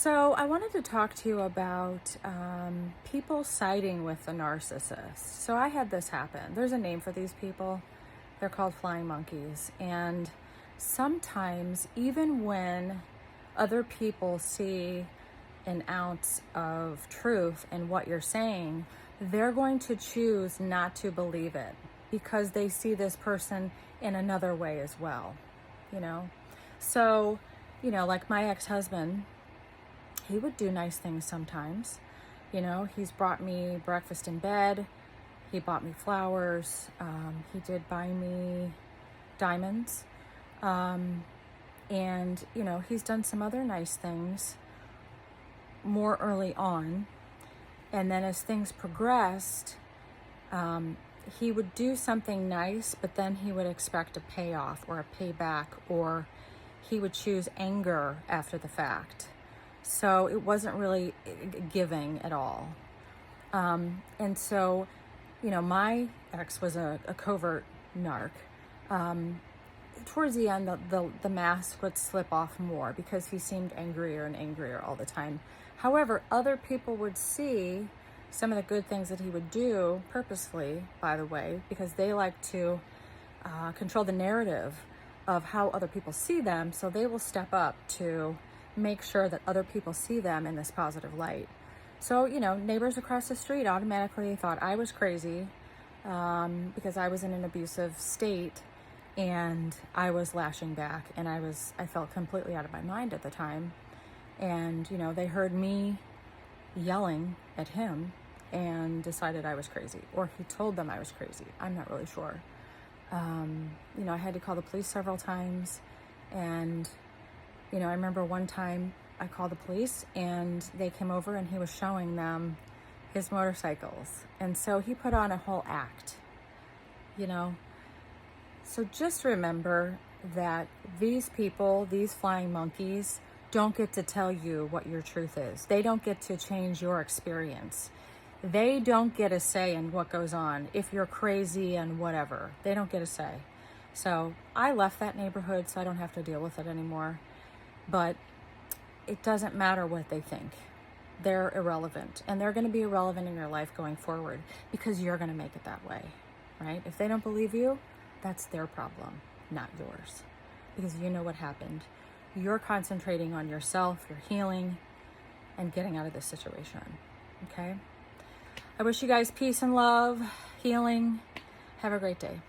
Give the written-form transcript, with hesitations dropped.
So I wanted to talk to you about people siding with the narcissist. So I had this happen. There's a name for these people. They're called flying monkeys. And sometimes, even when other people see an ounce of truth in what you're saying, they're going to choose not to believe it because they see this person in another way as well, you know? So, like my ex-husband, he would do nice things sometimes. He's brought me breakfast in bed. He bought me flowers. He did buy me diamonds. And he's done some other nice things more early on. And then as things progressed, he would do something nice, but then he would expect a payoff or a payback, or he would choose anger after the fact. So it wasn't really giving at all. And so, my ex was a covert narc. Towards the end, the mask would slip off more because he seemed angrier and angrier all the time. However, other people would see some of the good things that he would do purposefully, by the way, because they like to control the narrative of how other people see them. So they will step up to make sure that other people see them in this positive light. So, neighbors across the street automatically thought I was crazy because I was in an abusive state and I was lashing back, and I felt completely out of my mind at the time. And, they heard me yelling at him and decided I was crazy, or he told them I was crazy. I'm not really sure. I had to call the police several times, and I remember one time I called the police and they came over and he was showing them his motorcycles. And so he put on a whole act, So just remember that these people, these flying monkeys, don't get to tell you what your truth is. They don't get to change your experience. They don't get a say in what goes on. If you're crazy and whatever, they don't get a say. So I left that neighborhood so I don't have to deal with it anymore. But it doesn't matter what they think. They're irrelevant, and they're going to be irrelevant in your life going forward because you're going to make it that way, right? If they don't believe you, that's their problem, not yours, because you know what happened. You're concentrating on yourself, your healing, and getting out of this situation, okay? I wish you guys peace and love, healing. Have a great day.